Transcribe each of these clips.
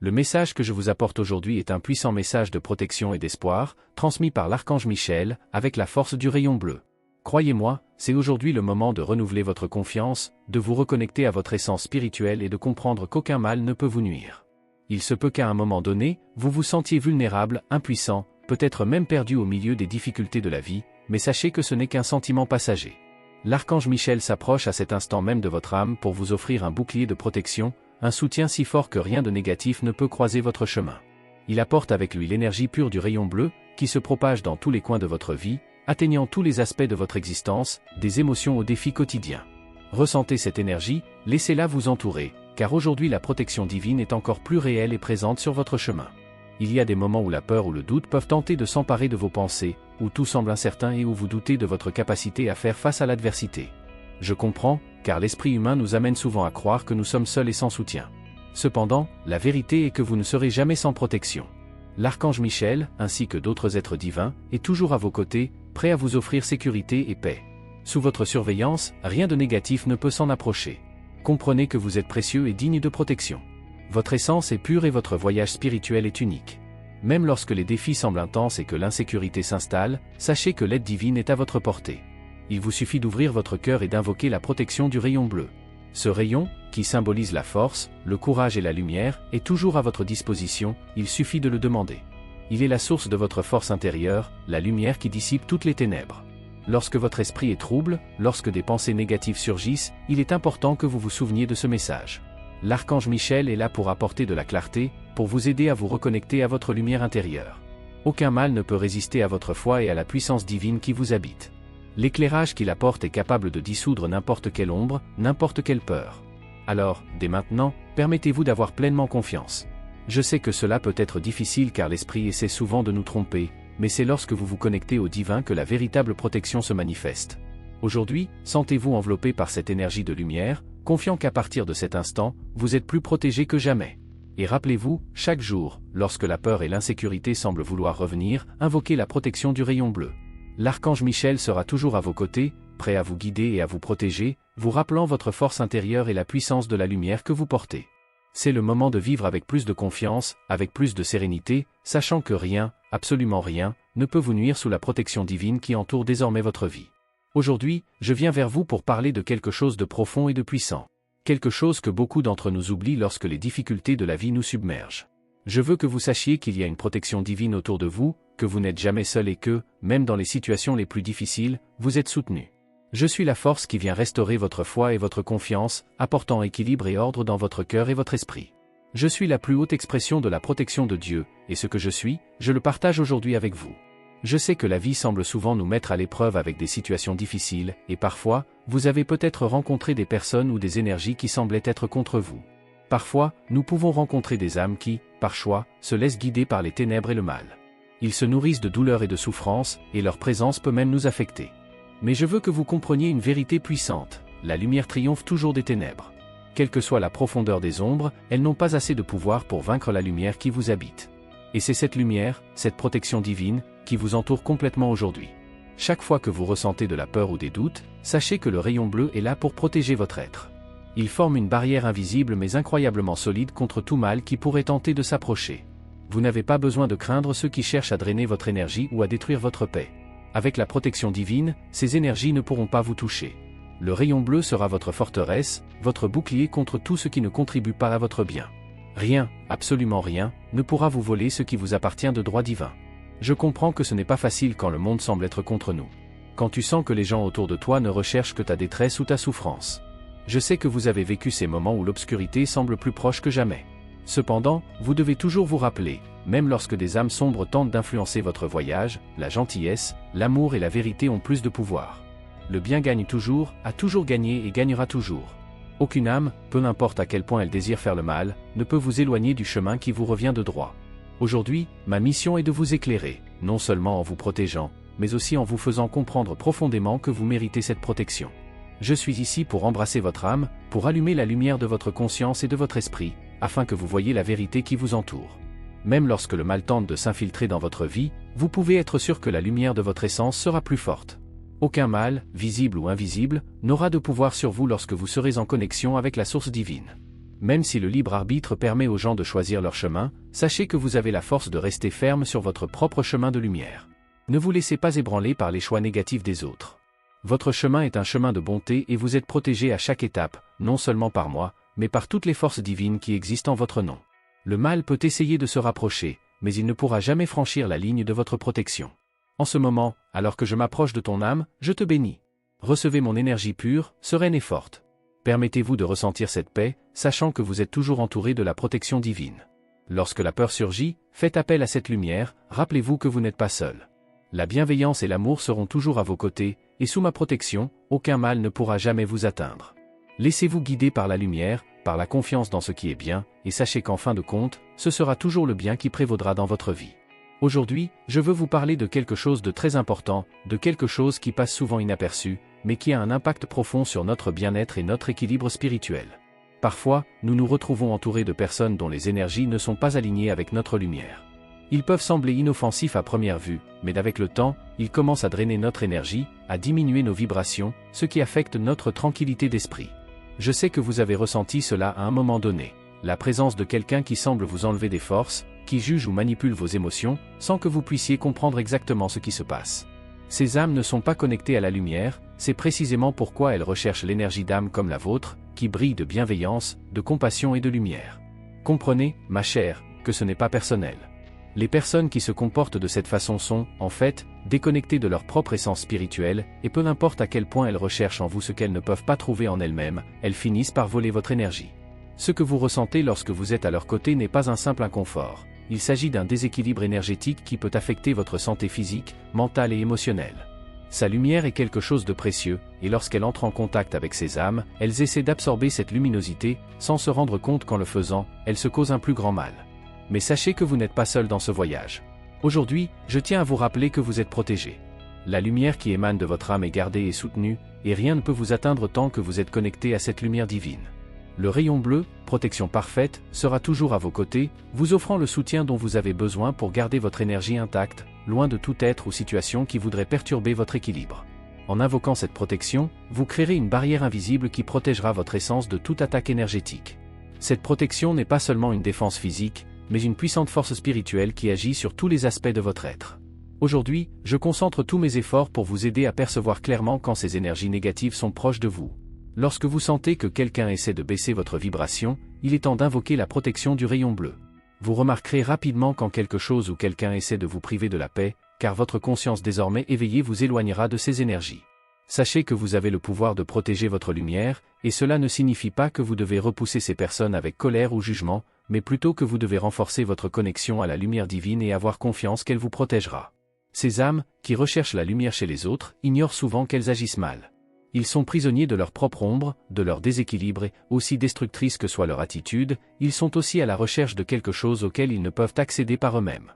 Le message que je vous apporte aujourd'hui est un puissant message de protection et d'espoir, transmis par l'archange Michel, avec la force du rayon bleu. Croyez-moi, c'est aujourd'hui le moment de renouveler votre confiance, de vous reconnecter à votre essence spirituelle et de comprendre qu'aucun mal ne peut vous nuire. Il se peut qu'à un moment donné, vous vous sentiez vulnérable, impuissant, peut-être même perdu au milieu des difficultés de la vie, mais sachez que ce n'est qu'un sentiment passager. L'archange Michel s'approche à cet instant même de votre âme pour vous offrir un bouclier de protection, un soutien si fort que rien de négatif ne peut croiser votre chemin. Il apporte avec lui l'énergie pure du rayon bleu, qui se propage dans tous les coins de votre vie, atteignant tous les aspects de votre existence, des émotions aux défis quotidiens. Ressentez cette énergie, laissez-la vous entourer, car aujourd'hui la protection divine est encore plus réelle et présente sur votre chemin. Il y a des moments où la peur ou le doute peuvent tenter de s'emparer de vos pensées, où tout semble incertain et où vous doutez de votre capacité à faire face à l'adversité. Je comprends, car l'esprit humain nous amène souvent à croire que nous sommes seuls et sans soutien. Cependant, la vérité est que vous ne serez jamais sans protection. L'archange Michel, ainsi que d'autres êtres divins, est toujours à vos côtés, prêt à vous offrir sécurité et paix. Sous votre surveillance, rien de négatif ne peut s'en approcher. Comprenez que vous êtes précieux et digne de protection. Votre essence est pure et votre voyage spirituel est unique. Même lorsque les défis semblent intenses et que l'insécurité s'installe, sachez que l'aide divine est à votre portée. Il vous suffit d'ouvrir votre cœur et d'invoquer la protection du rayon bleu. Ce rayon, qui symbolise la force, le courage et la lumière, est toujours à votre disposition, il suffit de le demander. Il est la source de votre force intérieure, la lumière qui dissipe toutes les ténèbres. Lorsque votre esprit est trouble, lorsque des pensées négatives surgissent, il est important que vous vous souveniez de ce message. L'archange Michel est là pour apporter de la clarté, pour vous aider à vous reconnecter à votre lumière intérieure. Aucun mal ne peut résister à votre foi et à la puissance divine qui vous habite. L'éclairage qu'il apporte est capable de dissoudre n'importe quelle ombre, n'importe quelle peur. Alors, dès maintenant, permettez-vous d'avoir pleinement confiance. Je sais que cela peut être difficile car l'esprit essaie souvent de nous tromper, mais c'est lorsque vous vous connectez au divin que la véritable protection se manifeste. Aujourd'hui, sentez-vous enveloppé par cette énergie de lumière, confiant qu'à partir de cet instant, vous êtes plus protégé que jamais. Et rappelez-vous, chaque jour, lorsque la peur et l'insécurité semblent vouloir revenir, invoquez la protection du rayon bleu. L'archange Michel sera toujours à vos côtés, prêt à vous guider et à vous protéger, vous rappelant votre force intérieure et la puissance de la lumière que vous portez. C'est le moment de vivre avec plus de confiance, avec plus de sérénité, sachant que rien, absolument rien, ne peut vous nuire sous la protection divine qui entoure désormais votre vie. Aujourd'hui, je viens vers vous pour parler de quelque chose de profond et de puissant. Quelque chose que beaucoup d'entre nous oublient lorsque les difficultés de la vie nous submergent. Je veux que vous sachiez qu'il y a une protection divine autour de vous, que vous n'êtes jamais seul et que, même dans les situations les plus difficiles, vous êtes soutenu. Je suis la force qui vient restaurer votre foi et votre confiance, apportant équilibre et ordre dans votre cœur et votre esprit. Je suis la plus haute expression de la protection de Dieu, et ce que je suis, je le partage aujourd'hui avec vous. Je sais que la vie semble souvent nous mettre à l'épreuve avec des situations difficiles, et parfois, vous avez peut-être rencontré des personnes ou des énergies qui semblaient être contre vous. Parfois, nous pouvons rencontrer des âmes qui, par choix, se laissent guider par les ténèbres et le mal. Ils se nourrissent de douleurs et de souffrances, et leur présence peut même nous affecter. Mais je veux que vous compreniez une vérité puissante, la lumière triomphe toujours des ténèbres. Quelle que soit la profondeur des ombres, elles n'ont pas assez de pouvoir pour vaincre la lumière qui vous habite. Et c'est cette lumière, cette protection divine, qui vous entoure complètement aujourd'hui. Chaque fois que vous ressentez de la peur ou des doutes, sachez que le rayon bleu est là pour protéger votre être. Il forme une barrière invisible mais incroyablement solide contre tout mal qui pourrait tenter de s'approcher. Vous n'avez pas besoin de craindre ceux qui cherchent à drainer votre énergie ou à détruire votre paix. Avec la protection divine, ces énergies ne pourront pas vous toucher. Le rayon bleu sera votre forteresse, votre bouclier contre tout ce qui ne contribue pas à votre bien. Rien, absolument rien, ne pourra vous voler ce qui vous appartient de droit divin. Je comprends que ce n'est pas facile quand le monde semble être contre nous. Quand tu sens que les gens autour de toi ne recherchent que ta détresse ou ta souffrance. Je sais que vous avez vécu ces moments où l'obscurité semble plus proche que jamais. Cependant, vous devez toujours vous rappeler, même lorsque des âmes sombres tentent d'influencer votre voyage, la gentillesse, l'amour et la vérité ont plus de pouvoir. Le bien gagne toujours, a toujours gagné et gagnera toujours. Aucune âme, peu importe à quel point elle désire faire le mal, ne peut vous éloigner du chemin qui vous revient de droit. Aujourd'hui, ma mission est de vous éclairer, non seulement en vous protégeant, mais aussi en vous faisant comprendre profondément que vous méritez cette protection. Je suis ici pour embrasser votre âme, pour allumer la lumière de votre conscience et de votre esprit, afin que vous voyiez la vérité qui vous entoure. Même lorsque le mal tente de s'infiltrer dans votre vie, vous pouvez être sûr que la lumière de votre essence sera plus forte. Aucun mal, visible ou invisible, n'aura de pouvoir sur vous lorsque vous serez en connexion avec la source divine. Même si le libre arbitre permet aux gens de choisir leur chemin, sachez que vous avez la force de rester ferme sur votre propre chemin de lumière. Ne vous laissez pas ébranler par les choix négatifs des autres. Votre chemin est un chemin de bonté et vous êtes protégé à chaque étape, non seulement par moi, mais par toutes les forces divines qui existent en votre nom. Le mal peut essayer de se rapprocher, mais il ne pourra jamais franchir la ligne de votre protection. En ce moment, alors que je m'approche de ton âme, je te bénis. Recevez mon énergie pure, sereine et forte. Permettez-vous de ressentir cette paix, sachant que vous êtes toujours entouré de la protection divine. Lorsque la peur surgit, faites appel à cette lumière, rappelez-vous que vous n'êtes pas seul. La bienveillance et l'amour seront toujours à vos côtés, et sous ma protection, aucun mal ne pourra jamais vous atteindre. Laissez-vous guider par la lumière, par la confiance dans ce qui est bien, et sachez qu'en fin de compte, ce sera toujours le bien qui prévaudra dans votre vie. Aujourd'hui, je veux vous parler de quelque chose de très important, de quelque chose qui passe souvent inaperçu, mais qui a un impact profond sur notre bien-être et notre équilibre spirituel. Parfois, nous nous retrouvons entourés de personnes dont les énergies ne sont pas alignées avec notre lumière. Ils peuvent sembler inoffensifs à première vue, mais avec le temps, ils commencent à drainer notre énergie, à diminuer nos vibrations, ce qui affecte notre tranquillité d'esprit. Je sais que vous avez ressenti cela à un moment donné. La présence de quelqu'un qui semble vous enlever des forces, qui juge ou manipule vos émotions, sans que vous puissiez comprendre exactement ce qui se passe. Ces âmes ne sont pas connectées à la lumière, c'est précisément pourquoi elles recherchent l'énergie d'âme comme la vôtre, qui brille de bienveillance, de compassion et de lumière. Comprenez, ma chère, que ce n'est pas personnel. Les personnes qui se comportent de cette façon sont, en fait, déconnectées de leur propre essence spirituelle, et peu importe à quel point elles recherchent en vous ce qu'elles ne peuvent pas trouver en elles-mêmes, elles finissent par voler votre énergie. Ce que vous ressentez lorsque vous êtes à leur côté n'est pas un simple inconfort. Il s'agit d'un déséquilibre énergétique qui peut affecter votre santé physique, mentale et émotionnelle. Sa lumière est quelque chose de précieux, et lorsqu'elle entre en contact avec ces âmes, elles essaient d'absorber cette luminosité, sans se rendre compte qu'en le faisant, elles se causent un plus grand mal. Mais sachez que vous n'êtes pas seul dans ce voyage. Aujourd'hui, je tiens à vous rappeler que vous êtes protégé. La lumière qui émane de votre âme est gardée et soutenue, et rien ne peut vous atteindre tant que vous êtes connecté à cette lumière divine. Le rayon bleu, protection parfaite, sera toujours à vos côtés, vous offrant le soutien dont vous avez besoin pour garder votre énergie intacte, loin de tout être ou situation qui voudrait perturber votre équilibre. En invoquant cette protection, vous créerez une barrière invisible qui protégera votre essence de toute attaque énergétique. Cette protection n'est pas seulement une défense physique, mais une puissante force spirituelle qui agit sur tous les aspects de votre être. Aujourd'hui, je concentre tous mes efforts pour vous aider à percevoir clairement quand ces énergies négatives sont proches de vous. Lorsque vous sentez que quelqu'un essaie de baisser votre vibration, il est temps d'invoquer la protection du rayon bleu. Vous remarquerez rapidement quand quelque chose ou quelqu'un essaie de vous priver de la paix, car votre conscience désormais éveillée vous éloignera de ces énergies. Sachez que vous avez le pouvoir de protéger votre lumière, et cela ne signifie pas que vous devez repousser ces personnes avec colère ou jugement, mais plutôt que vous devez renforcer votre connexion à la lumière divine et avoir confiance qu'elle vous protégera. Ces âmes, qui recherchent la lumière chez les autres, ignorent souvent qu'elles agissent mal. Ils sont prisonniers de leur propre ombre, de leur déséquilibre et, aussi destructrice que soit leur attitude, ils sont aussi à la recherche de quelque chose auquel ils ne peuvent accéder par eux-mêmes.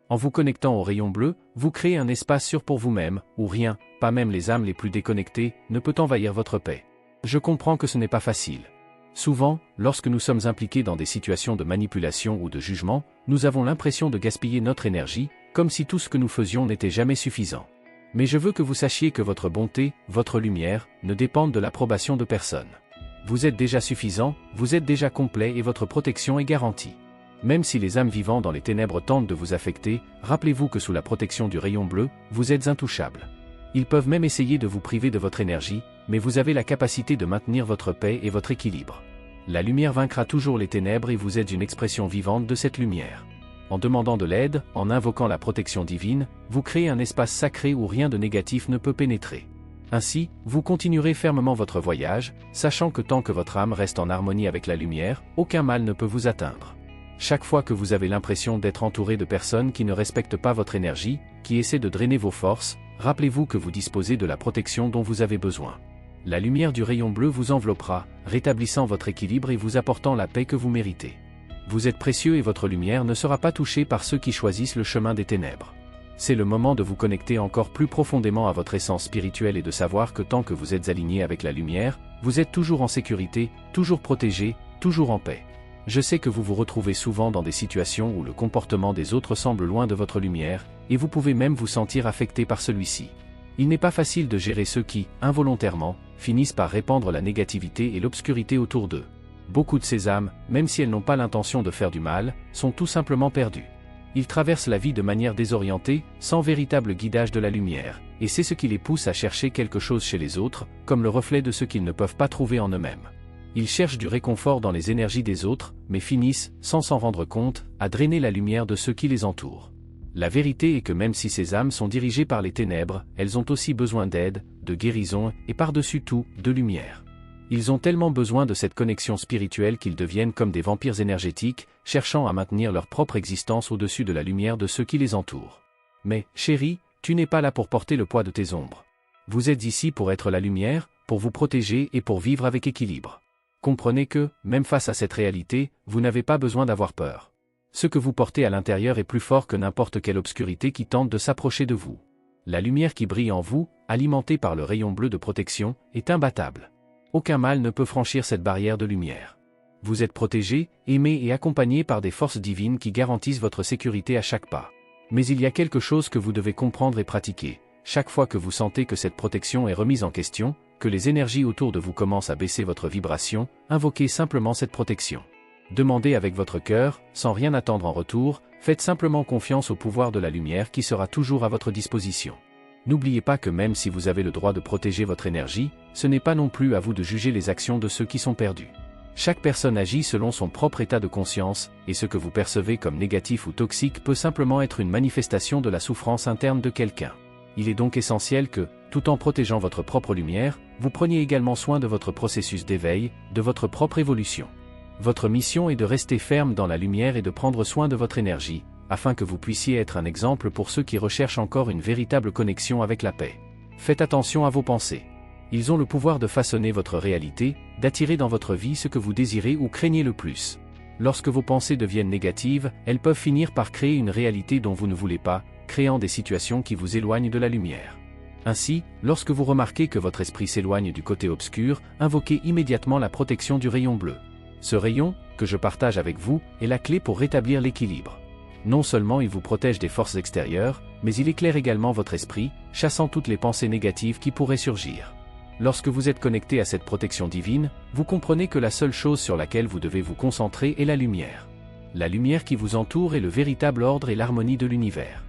En vous connectant au rayon bleu, vous créez un espace sûr pour vous-même, où rien, pas même les âmes les plus déconnectées, ne peut envahir votre paix. Je comprends que ce n'est pas facile. Souvent, lorsque nous sommes impliqués dans des situations de manipulation ou de jugement, nous avons l'impression de gaspiller notre énergie, comme si tout ce que nous faisions n'était jamais suffisant. Mais je veux que vous sachiez que votre bonté, votre lumière, ne dépendent de l'approbation de personne. Vous êtes déjà suffisant, vous êtes déjà complet et votre protection est garantie. Même si les âmes vivant dans les ténèbres tentent de vous affecter, rappelez-vous que sous la protection du rayon bleu, vous êtes intouchable. Ils peuvent même essayer de vous priver de votre énergie, mais vous avez la capacité de maintenir votre paix et votre équilibre. La lumière vaincra toujours les ténèbres et vous êtes une expression vivante de cette lumière. En demandant de l'aide, en invoquant la protection divine, vous créez un espace sacré où rien de négatif ne peut pénétrer. Ainsi, vous continuerez fermement votre voyage, sachant que tant que votre âme reste en harmonie avec la lumière, aucun mal ne peut vous atteindre. Chaque fois que vous avez l'impression d'être entouré de personnes qui ne respectent pas votre énergie, qui essaient de drainer vos forces, rappelez-vous que vous disposez de la protection dont vous avez besoin. La lumière du rayon bleu vous enveloppera, rétablissant votre équilibre et vous apportant la paix que vous méritez. Vous êtes précieux et votre lumière ne sera pas touchée par ceux qui choisissent le chemin des ténèbres. C'est le moment de vous connecter encore plus profondément à votre essence spirituelle et de savoir que tant que vous êtes aligné avec la lumière, vous êtes toujours en sécurité, toujours protégé, toujours en paix. Je sais que vous vous retrouvez souvent dans des situations où le comportement des autres semble loin de votre lumière, et vous pouvez même vous sentir affecté par celui-ci. Il n'est pas facile de gérer ceux qui, involontairement, finissent par répandre la négativité et l'obscurité autour d'eux. Beaucoup de ces âmes, même si elles n'ont pas l'intention de faire du mal, sont tout simplement perdues. Ils traversent la vie de manière désorientée, sans véritable guidage de la lumière, et c'est ce qui les pousse à chercher quelque chose chez les autres, comme le reflet de ce qu'ils ne peuvent pas trouver en eux-mêmes. Ils cherchent du réconfort dans les énergies des autres, mais finissent, sans s'en rendre compte, à drainer la lumière de ceux qui les entourent. La vérité est que même si ces âmes sont dirigées par les ténèbres, elles ont aussi besoin d'aide, de guérison, et par-dessus tout, de lumière. Ils ont tellement besoin de cette connexion spirituelle qu'ils deviennent comme des vampires énergétiques, cherchant à maintenir leur propre existence au-dessus de la lumière de ceux qui les entourent. Mais, chérie, tu n'es pas là pour porter le poids de tes ombres. Vous êtes ici pour être la lumière, pour vous protéger et pour vivre avec équilibre. Comprenez que, même face à cette réalité, vous n'avez pas besoin d'avoir peur. Ce que vous portez à l'intérieur est plus fort que n'importe quelle obscurité qui tente de s'approcher de vous. La lumière qui brille en vous, alimentée par le rayon bleu de protection, est imbattable. Aucun mal ne peut franchir cette barrière de lumière. Vous êtes protégé, aimé et accompagné par des forces divines qui garantissent votre sécurité à chaque pas. Mais il y a quelque chose que vous devez comprendre et pratiquer. Chaque fois que vous sentez que cette protection est remise en question, que les énergies autour de vous commencent à baisser votre vibration, invoquez simplement cette protection. Demandez avec votre cœur, sans rien attendre en retour, faites simplement confiance au pouvoir de la lumière qui sera toujours à votre disposition. N'oubliez pas que même si vous avez le droit de protéger votre énergie, ce n'est pas non plus à vous de juger les actions de ceux qui sont perdus. Chaque personne agit selon son propre état de conscience, et ce que vous percevez comme négatif ou toxique peut simplement être une manifestation de la souffrance interne de quelqu'un. Il est donc essentiel que, tout en protégeant votre propre lumière, vous preniez également soin de votre processus d'éveil, de votre propre évolution. Votre mission est de rester ferme dans la lumière et de prendre soin de votre énergie, afin que vous puissiez être un exemple pour ceux qui recherchent encore une véritable connexion avec la paix. Faites attention à vos pensées. Ils ont le pouvoir de façonner votre réalité, d'attirer dans votre vie ce que vous désirez ou craignez le plus. Lorsque vos pensées deviennent négatives, elles peuvent finir par créer une réalité dont vous ne voulez pas, créant des situations qui vous éloignent de la lumière. Ainsi, lorsque vous remarquez que votre esprit s'éloigne du côté obscur, invoquez immédiatement la protection du rayon bleu. Ce rayon, que je partage avec vous, est la clé pour rétablir l'équilibre. Non seulement il vous protège des forces extérieures, mais il éclaire également votre esprit, chassant toutes les pensées négatives qui pourraient surgir. Lorsque vous êtes connecté à cette protection divine, vous comprenez que la seule chose sur laquelle vous devez vous concentrer est la lumière. La lumière qui vous entoure est le véritable ordre et l'harmonie de l'univers.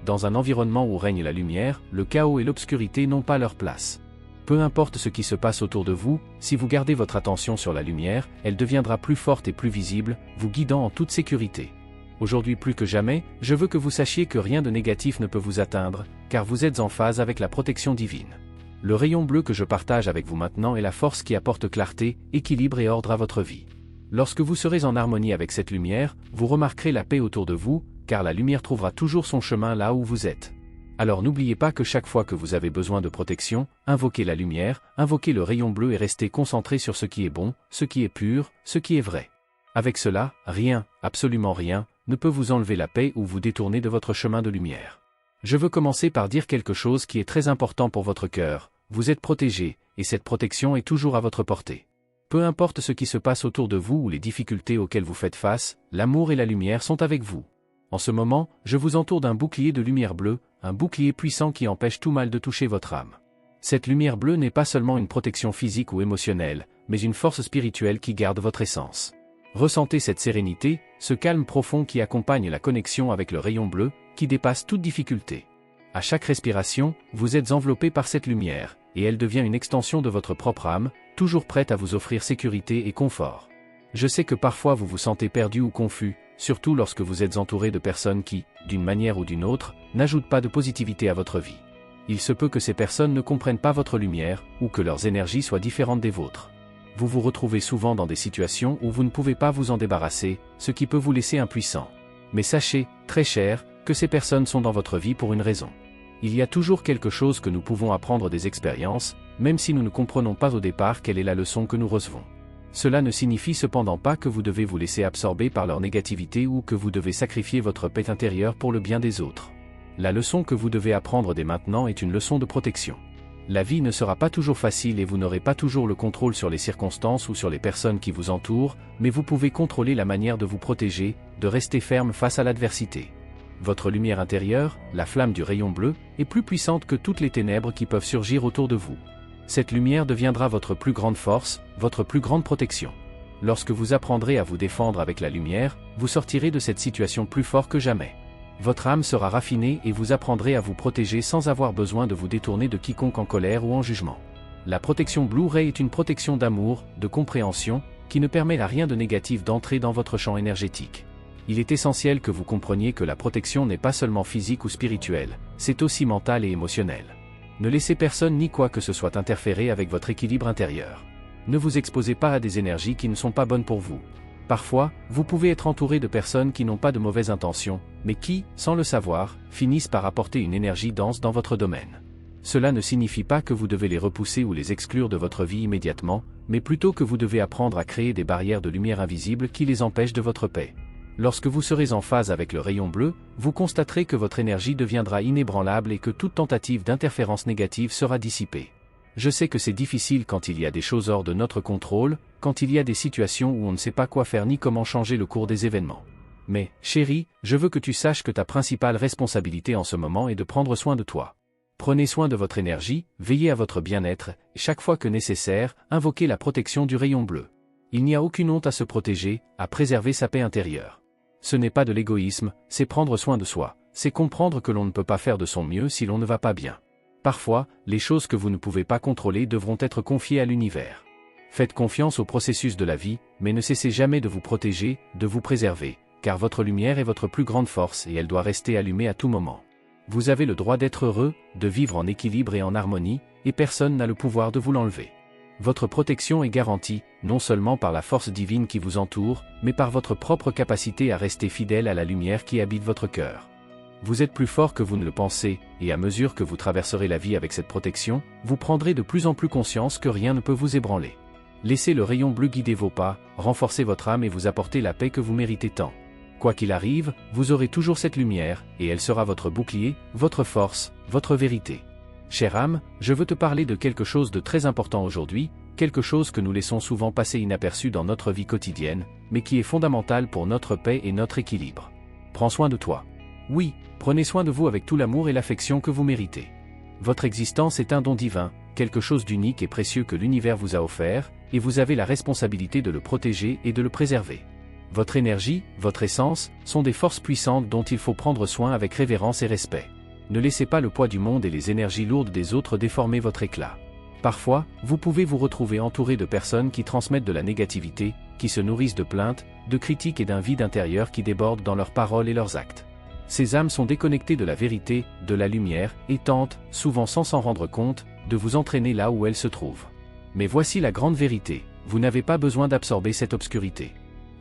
Dans un environnement où règne la lumière, le chaos et l'obscurité n'ont pas leur place. Peu importe ce qui se passe autour de vous, si vous gardez votre attention sur la lumière, elle deviendra plus forte et plus visible, vous guidant en toute sécurité. Aujourd'hui plus que jamais, je veux que vous sachiez que rien de négatif ne peut vous atteindre, car vous êtes en phase avec la protection divine. Le rayon bleu que je partage avec vous maintenant est la force qui apporte clarté, équilibre et ordre à votre vie. Lorsque vous serez en harmonie avec cette lumière, vous remarquerez la paix autour de vous, car la lumière trouvera toujours son chemin là où vous êtes. Alors n'oubliez pas que chaque fois que vous avez besoin de protection, invoquez la lumière, invoquez le rayon bleu et restez concentré sur ce qui est bon, ce qui est pur, ce qui est vrai. Avec cela, rien, absolument rien, ne peut vous enlever la paix ou vous détourner de votre chemin de lumière. Je veux commencer par dire quelque chose qui est très important pour votre cœur. Vous êtes protégé, et cette protection est toujours à votre portée. Peu importe ce qui se passe autour de vous ou les difficultés auxquelles vous faites face, l'amour et la lumière sont avec vous. En ce moment, je vous entoure d'un bouclier de lumière bleue, un bouclier puissant qui empêche tout mal de toucher votre âme. Cette lumière bleue n'est pas seulement une protection physique ou émotionnelle, mais une force spirituelle qui garde votre essence. Ressentez cette sérénité, ce calme profond qui accompagne la connexion avec le rayon bleu, qui dépasse toute difficulté. À chaque respiration, vous êtes enveloppé par cette lumière, et elle devient une extension de votre propre âme, toujours prête à vous offrir sécurité et confort. Je sais que parfois vous vous sentez perdu ou confus, surtout lorsque vous êtes entouré de personnes qui, d'une manière ou d'une autre, n'ajoutent pas de positivité à votre vie. Il se peut que ces personnes ne comprennent pas votre lumière, ou que leurs énergies soient différentes des vôtres. Vous vous retrouvez souvent dans des situations où vous ne pouvez pas vous en débarrasser, ce qui peut vous laisser impuissant. Mais sachez, très cher, que ces personnes sont dans votre vie pour une raison. Il y a toujours quelque chose que nous pouvons apprendre des expériences, même si nous ne comprenons pas au départ quelle est la leçon que nous recevons. Cela ne signifie cependant pas que vous devez vous laisser absorber par leur négativité ou que vous devez sacrifier votre paix intérieure pour le bien des autres. La leçon que vous devez apprendre dès maintenant est une leçon de protection. La vie ne sera pas toujours facile et vous n'aurez pas toujours le contrôle sur les circonstances ou sur les personnes qui vous entourent, mais vous pouvez contrôler la manière de vous protéger, de rester ferme face à l'adversité. Votre lumière intérieure, la flamme du rayon bleu, est plus puissante que toutes les ténèbres qui peuvent surgir autour de vous. Cette lumière deviendra votre plus grande force, votre plus grande protection. Lorsque vous apprendrez à vous défendre avec la lumière, vous sortirez de cette situation plus fort que jamais. Votre âme sera raffinée et vous apprendrez à vous protéger sans avoir besoin de vous détourner de quiconque en colère ou en jugement. La protection Blu-ray est une protection d'amour, de compréhension, qui ne permet à rien de négatif d'entrer dans votre champ énergétique. Il est essentiel que vous compreniez que la protection n'est pas seulement physique ou spirituelle, c'est aussi mentale et émotionnelle. Ne laissez personne ni quoi que ce soit interférer avec votre équilibre intérieur. Ne vous exposez pas à des énergies qui ne sont pas bonnes pour vous. Parfois, vous pouvez être entouré de personnes qui n'ont pas de mauvaises intentions, mais qui, sans le savoir, finissent par apporter une énergie dense dans votre domaine. Cela ne signifie pas que vous devez les repousser ou les exclure de votre vie immédiatement, mais plutôt que vous devez apprendre à créer des barrières de lumière invisibles qui les empêchent de votre paix. Lorsque vous serez en phase avec le rayon bleu, vous constaterez que votre énergie deviendra inébranlable et que toute tentative d'interférence négative sera dissipée. Je sais que c'est difficile quand il y a des choses hors de notre contrôle, quand il y a des situations où on ne sait pas quoi faire ni comment changer le cours des événements. Mais, chérie, je veux que tu saches que ta principale responsabilité en ce moment est de prendre soin de toi. Prenez soin de votre énergie, veillez à votre bien-être, et chaque fois que nécessaire, invoquez la protection du rayon bleu. Il n'y a aucune honte à se protéger, à préserver sa paix intérieure. Ce n'est pas de l'égoïsme, c'est prendre soin de soi, c'est comprendre que l'on ne peut pas faire de son mieux si l'on ne va pas bien. Parfois, les choses que vous ne pouvez pas contrôler devront être confiées à l'univers. Faites confiance au processus de la vie, mais ne cessez jamais de vous protéger, de vous préserver, car votre lumière est votre plus grande force et elle doit rester allumée à tout moment. Vous avez le droit d'être heureux, de vivre en équilibre et en harmonie, et personne n'a le pouvoir de vous l'enlever. Votre protection est garantie, non seulement par la force divine qui vous entoure, mais par votre propre capacité à rester fidèle à la lumière qui habite votre cœur. Vous êtes plus fort que vous ne le pensez, et à mesure que vous traverserez la vie avec cette protection, vous prendrez de plus en plus conscience que rien ne peut vous ébranler. Laissez le rayon bleu guider vos pas, renforcer votre âme et vous apporter la paix que vous méritez tant. Quoi qu'il arrive, vous aurez toujours cette lumière, et elle sera votre bouclier, votre force, votre vérité. Chère âme, je veux te parler de quelque chose de très important aujourd'hui, quelque chose que nous laissons souvent passer inaperçu dans notre vie quotidienne, mais qui est fondamental pour notre paix et notre équilibre. Prends soin de toi. Oui, prenez soin de vous avec tout l'amour et l'affection que vous méritez. Votre existence est un don divin, quelque chose d'unique et précieux que l'univers vous a offert, et vous avez la responsabilité de le protéger et de le préserver. Votre énergie, votre essence, sont des forces puissantes dont il faut prendre soin avec révérence et respect. Ne laissez pas le poids du monde et les énergies lourdes des autres déformer votre éclat. Parfois, vous pouvez vous retrouver entouré de personnes qui transmettent de la négativité, qui se nourrissent de plaintes, de critiques et d'un vide intérieur qui déborde dans leurs paroles et leurs actes. Ces âmes sont déconnectées de la vérité, de la lumière, et tentent, souvent sans s'en rendre compte, de vous entraîner là où elles se trouvent. Mais voici la grande vérité, vous n'avez pas besoin d'absorber cette obscurité.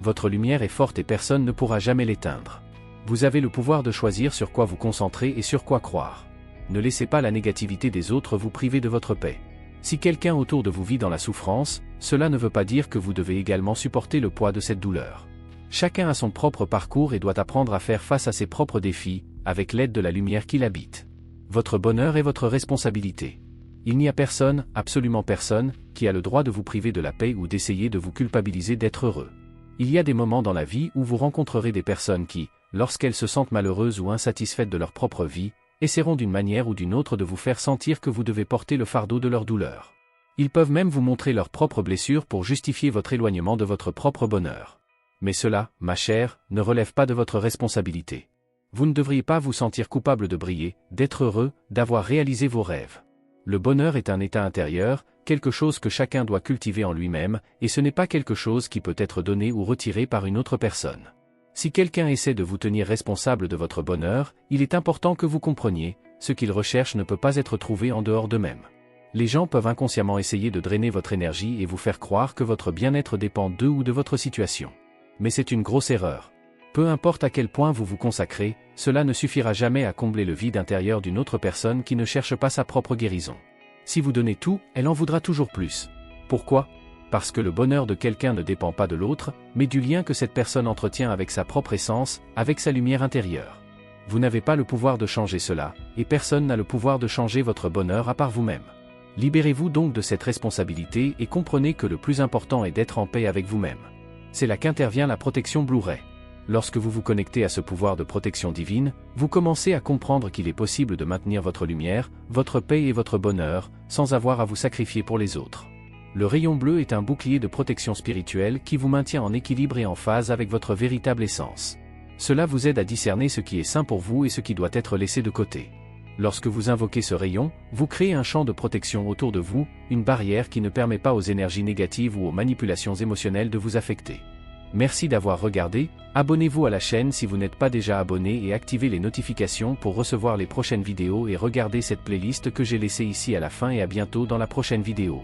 Votre lumière est forte et personne ne pourra jamais l'éteindre. Vous avez le pouvoir de choisir sur quoi vous concentrer et sur quoi croire. Ne laissez pas la négativité des autres vous priver de votre paix. Si quelqu'un autour de vous vit dans la souffrance, cela ne veut pas dire que vous devez également supporter le poids de cette douleur. Chacun a son propre parcours et doit apprendre à faire face à ses propres défis, avec l'aide de la lumière qui l'habite. Votre bonheur est votre responsabilité. Il n'y a personne, absolument personne, qui a le droit de vous priver de la paix ou d'essayer de vous culpabiliser d'être heureux. Il y a des moments dans la vie où vous rencontrerez des personnes qui, lorsqu'elles se sentent malheureuses ou insatisfaites de leur propre vie, essaieront d'une manière ou d'une autre de vous faire sentir que vous devez porter le fardeau de leur douleur. Ils peuvent même vous montrer leurs propres blessures pour justifier votre éloignement de votre propre bonheur. Mais cela, ma chère, ne relève pas de votre responsabilité. Vous ne devriez pas vous sentir coupable de briller, d'être heureux, d'avoir réalisé vos rêves. Le bonheur est un état intérieur, quelque chose que chacun doit cultiver en lui-même, et ce n'est pas quelque chose qui peut être donné ou retiré par une autre personne. Si quelqu'un essaie de vous tenir responsable de votre bonheur, il est important que vous compreniez, ce qu'il recherche ne peut pas être trouvé en dehors d'eux-mêmes. Les gens peuvent inconsciemment essayer de drainer votre énergie et vous faire croire que votre bien-être dépend d'eux ou de votre situation. Mais c'est une grosse erreur. Peu importe à quel point vous vous consacrez, cela ne suffira jamais à combler le vide intérieur d'une autre personne qui ne cherche pas sa propre guérison. Si vous donnez tout, elle en voudra toujours plus. Pourquoi ? Parce que le bonheur de quelqu'un ne dépend pas de l'autre, mais du lien que cette personne entretient avec sa propre essence, avec sa lumière intérieure. Vous n'avez pas le pouvoir de changer cela, et personne n'a le pouvoir de changer votre bonheur à part vous-même. Libérez-vous donc de cette responsabilité et comprenez que le plus important est d'être en paix avec vous-même. C'est là qu'intervient la protection Blu-ray. Lorsque vous vous connectez à ce pouvoir de protection divine, vous commencez à comprendre qu'il est possible de maintenir votre lumière, votre paix et votre bonheur, sans avoir à vous sacrifier pour les autres. Le rayon bleu est un bouclier de protection spirituelle qui vous maintient en équilibre et en phase avec votre véritable essence. Cela vous aide à discerner ce qui est sain pour vous et ce qui doit être laissé de côté. Lorsque vous invoquez ce rayon, vous créez un champ de protection autour de vous, une barrière qui ne permet pas aux énergies négatives ou aux manipulations émotionnelles de vous affecter. Merci d'avoir regardé, abonnez-vous à la chaîne si vous n'êtes pas déjà abonné et activez les notifications pour recevoir les prochaines vidéos et regardez cette playlist que j'ai laissée ici à la fin et à bientôt dans la prochaine vidéo.